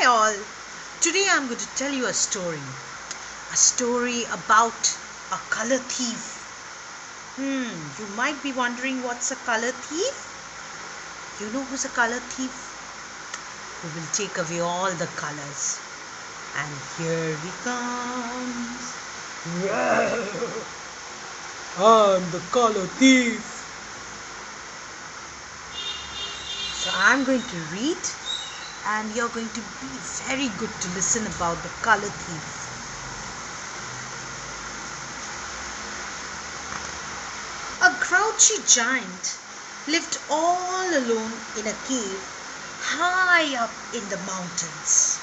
all. Today I'm going to tell you a story. A story about a color thief. You might be wondering what's a color thief? You know who's a color thief? Who will take away all the colors. And here he comes. I'm the color thief. So I'm going to read and you're going to be very good to listen about the color thief. A grouchy giant lived all alone in a cave high up in the mountains.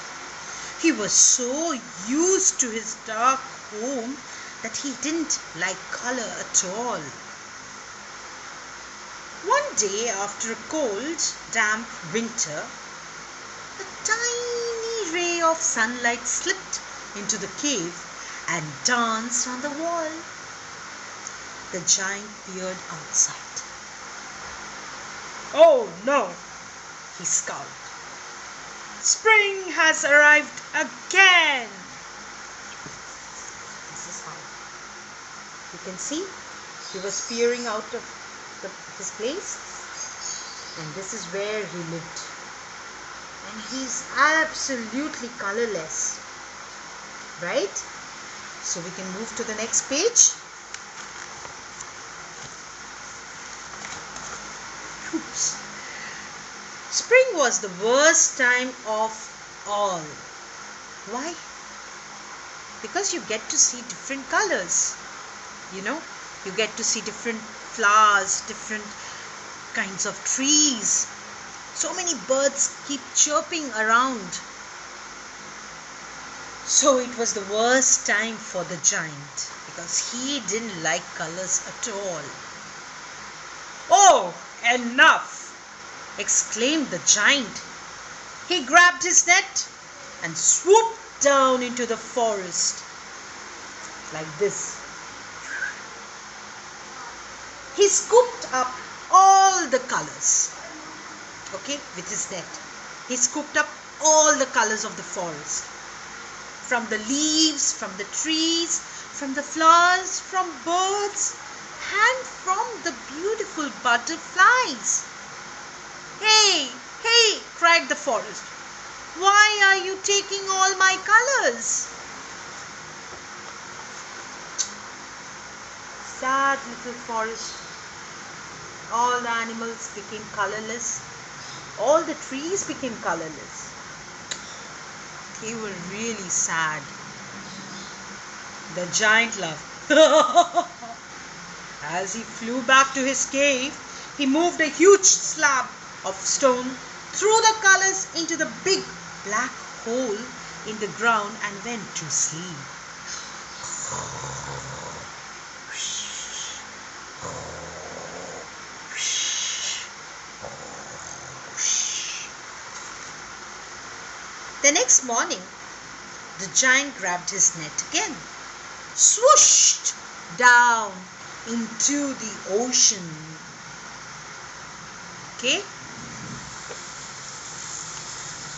He was so used to his dark home that he didn't like color at all. One day after a cold, damp winter, a tiny ray of sunlight slipped into the cave and danced on the wall. The giant peered outside. "Oh no," he scowled. "Spring has arrived again." This is how you can see he was peering out of his place, and this is where he lived. And he's absolutely colorless, right? So we can move to the next page. Oops. Spring was the worst time of all. Why? Because you get to see different colors. You get to see different flowers, different kinds of trees. So many birds keep chirping around. So it was the worst time for the giant because he didn't like colors at all. "Oh, enough!" exclaimed the giant. He grabbed his net and swooped down into the forest like this. He scooped up all the colors, with his net. He scooped up all the colors of the forest. From the leaves, from the trees, from the flowers, from birds, and from the beautiful butterflies. "Hey, hey," cried the forest. "Why are you taking all my colors?" Sad little forest. All the animals became colorless. All the trees became colorless. They were really sad. The giant laughed. As he flew back to his cave, he moved a huge slab of stone, threw the colors into the big black hole in the ground and went to sleep. The next morning, the giant grabbed his net again, swooshed down into the ocean.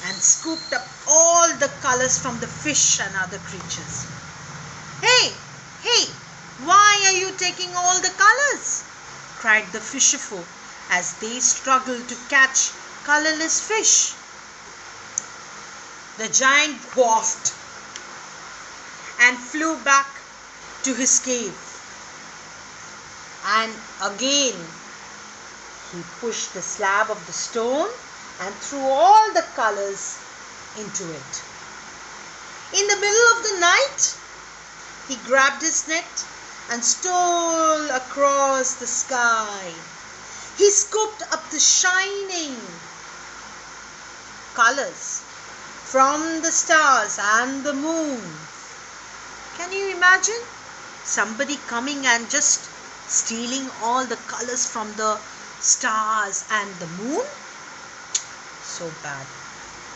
And scooped up all the colors from the fish and other creatures. "Hey, hey, why are you taking all the colors?" cried the fisherfolk as they struggled to catch colorless fish. The giant quaffed and flew back to his cave. And again, he pushed the slab of the stone and threw all the colors into it. In the middle of the night, he grabbed his net and stole across the sky. He scooped up the shining colors from the stars and the moon. Can you imagine somebody coming and just stealing all the colors from the stars and the moon? So bad.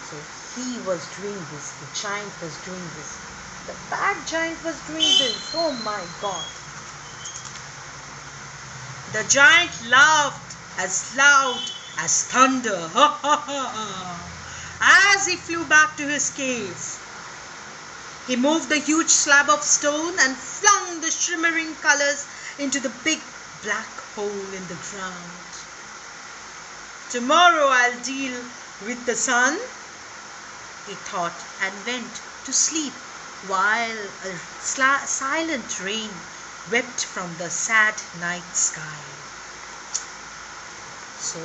So he was doing this. The giant was doing this. The bad giant was doing this. Oh my God. The giant laughed as loud as thunder. Ha ha ha. As he flew back to his cave, he moved the huge slab of stone and flung the shimmering colors into the big black hole in the ground. Tomorrow I'll deal with the sun, he thought, and went to sleep while a silent rain wept from the sad night sky. So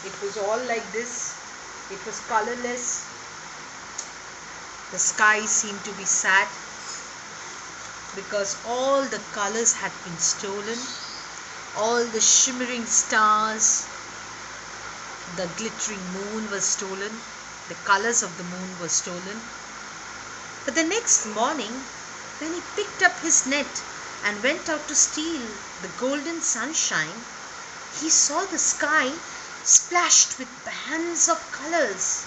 it was all like this. It was colorless. The sky seemed to be sad because all the colors had been stolen. All the shimmering stars, the glittering moon was stolen. The colors of the moon were stolen. But the next morning, when he picked up his net and went out to steal the golden sunshine, he saw the sky splashed with bands of colors.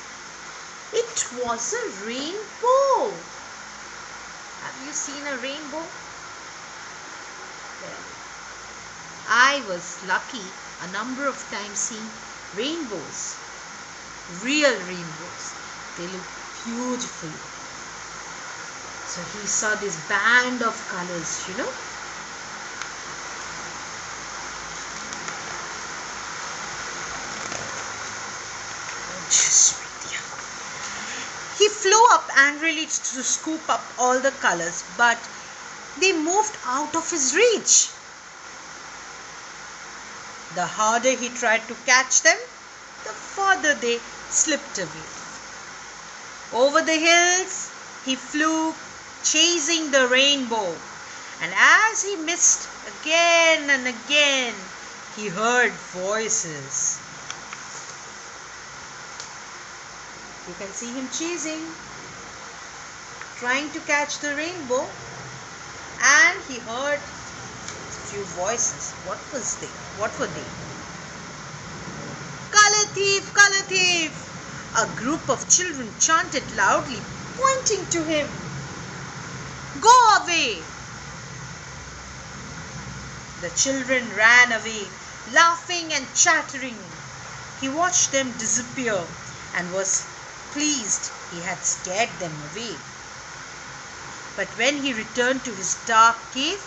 It was a rainbow. Have you seen a rainbow? Well, I was lucky a number of times seeing rainbows. Real rainbows. They look beautiful. So he saw this band of colors, you know. He flew up angrily to scoop up all the colors, but they moved out of his reach. The harder he tried to catch them, the farther they slipped away. Over the hills, he flew, chasing the rainbow, and as he missed again and again, he heard voices. You can see him chasing, trying to catch the rainbow, and he heard a few voices. What were they? Color thief, color thief! A group of children chanted loudly, pointing to him. Go away! The children ran away, laughing and chattering. He watched them disappear and was pleased he had scared them away. But when he returned to his dark cave,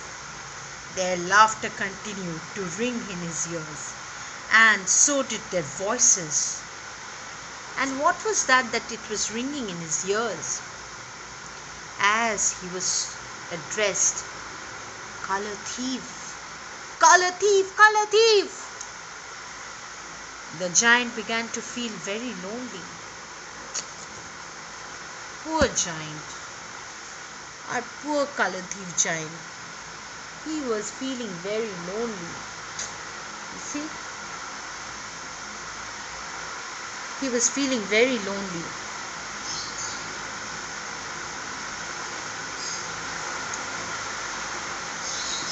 their laughter continued to ring in his ears, and so did their voices. And what was that it was ringing in his ears? As he was addressed, color thief, color thief, color thief! The giant began to feel very lonely. Poor giant. Our poor color thief giant. He was feeling very lonely. You see? He was feeling very lonely.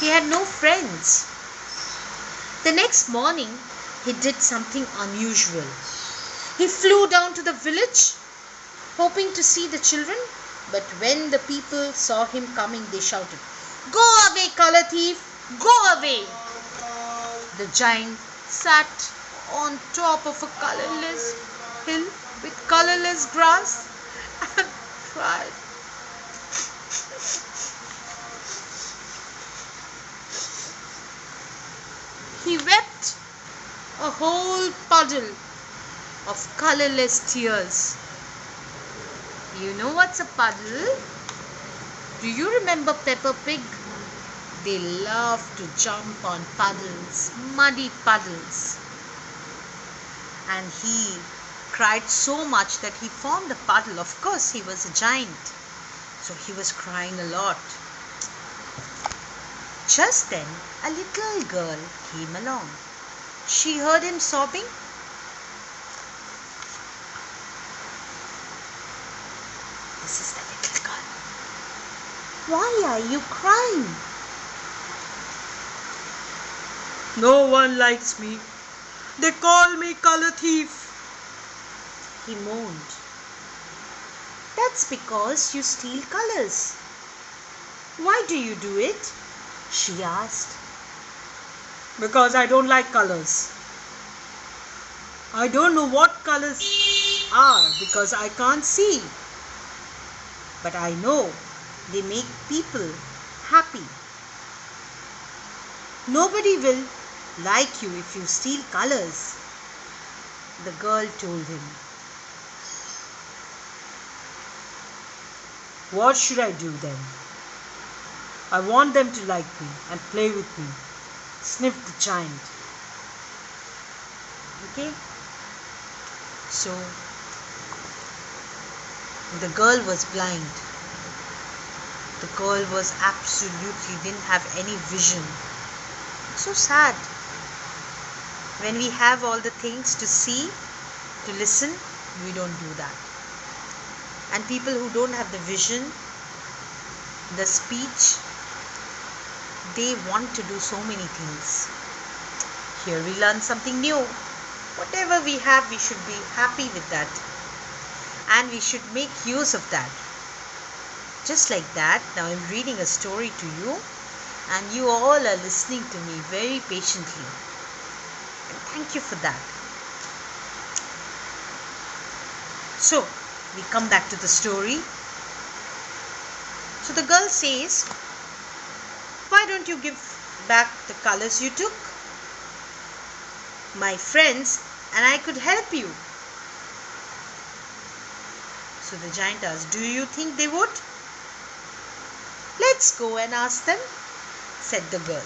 He had no friends. The next morning, he did something unusual. He flew down to the village, hoping to see the children, but when the people saw him coming, they shouted, "Go away, color thief! Go away!" The giant sat on top of a colorless hill with colorless grass and cried. He wept a whole puddle of colorless tears. You know what's a puddle? Do you remember Peppa Pig? They love to jump on puddles, muddy puddles. And he cried so much that he formed a puddle. Of course, he was a giant, so he was crying a lot. Just then, a little girl came along. She heard him sobbing. This is the little girl. Why are you crying? No one likes me. They call me color thief, he moaned. That's because you steal colors. Why do you do it? She asked. Because I don't like colors. I don't know what colors are because I can't see. But I know they make people happy. Nobody will like you if you steal colors, the girl told him. What should I do then? I want them to like me and play with me, sniffed the giant. Okay? So, the girl was blind. The girl was absolutely didn't have any vision. It's so sad. When we have all the things to see, to listen, we don't do that. And people who don't have the vision, the speech, they want to do so many things. Here we learn something new. Whatever we have, we should be happy with that. And we should make use of that. Just like that, now I'm reading a story to you. And you all are listening to me very patiently. And thank you for that. So, we come back to the story. So the girl says, why don't you give back the colors you took? My friends and I could help you. So the giant asked, do you think they would? Let's go and ask them, said the girl.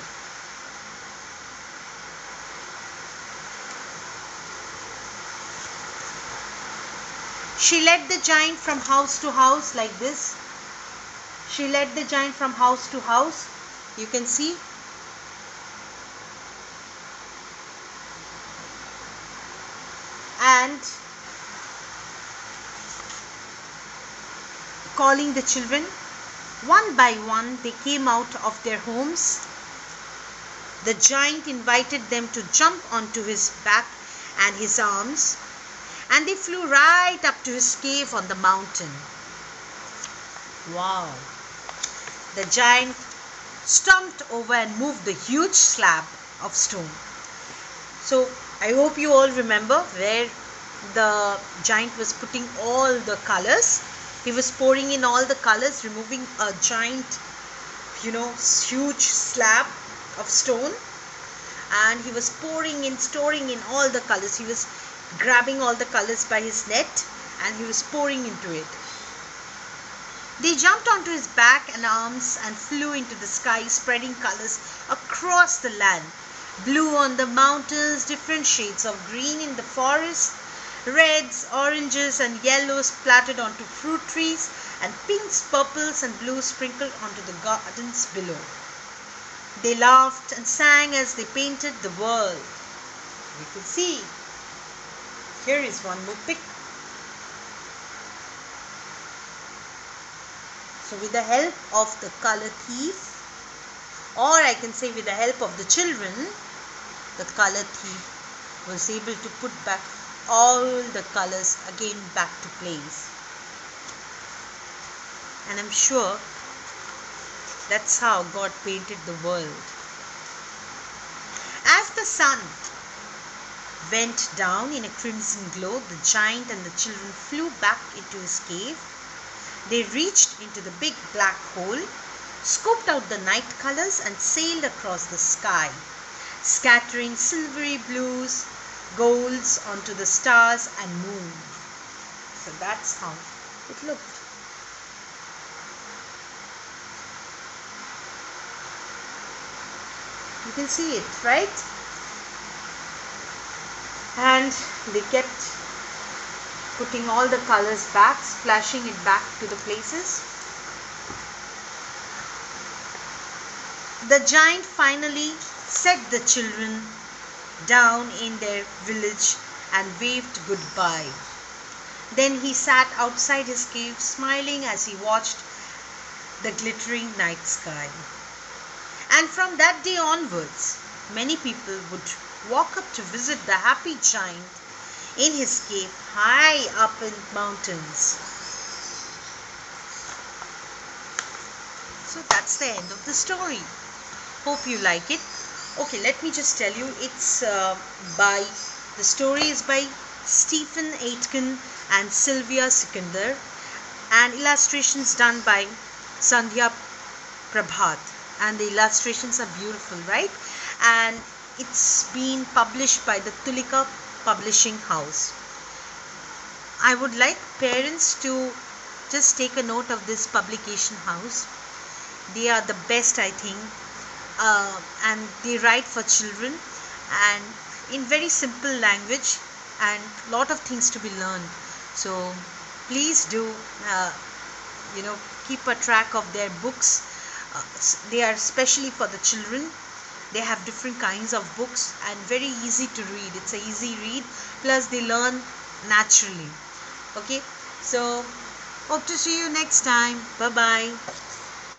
She led the giant from house to house like this. She led the giant from house to house. You can see. And calling the children, one by one they came out of their homes. The giant invited them to jump onto his back and his arms, and they flew right up to his cave on the mountain. Wow! The giant stomped over and moved the huge slab of stone. So I hope you all remember where the giant was putting all the colors. He was pouring in all the colors, removing a giant, huge slab of stone, and he was pouring in, storing in all the colors. He was grabbing all the colors by his net and he was pouring into it. They jumped onto his back and arms and flew into the sky, spreading colors across the land. Blue on the mountains, different shades of green in the forest, reds, oranges and yellows splattered onto fruit trees, and pinks, purples and blues sprinkled onto the gardens below. They laughed and sang as they painted the world. We could see. Here is one more pic. So with the help of the color thief, or I can say with the help of the children, the color thief was able to put back all the colors again back to place. And I'm sure that's how God painted the world. As the sun went down in a crimson glow, the giant and the children flew back into his cave. They reached into the big black hole, scooped out the night colors and sailed across the sky, scattering silvery blues, golds onto the stars and moon. So that's how it looked. You can see it, right? And they kept putting all the colors back, splashing it back to the places. The giant finally set the children down in their village and waved goodbye. Then he sat outside his cave, smiling as he watched the glittering night sky. And from that day onwards, many people would walk up to visit the happy giant in his cave high up in mountains. So that's the end of the story. Hope you like it. Okay, let me just tell you, the story is by Stephen Aitken and Sylvia Sikandar, and illustrations done by Sandhya Prabhat, and the illustrations are beautiful, right? And it's been published by the Tulika publishing house. I would like parents to just take a note of this publication house. They are the best, I think, and they write for children and in very simple language, and lot of things to be learned. So please do keep a track of their books. They are especially for the children. They have different kinds of books and very easy to read. It's a easy read, plus they learn naturally. Okay, so hope to see you next time. Bye bye.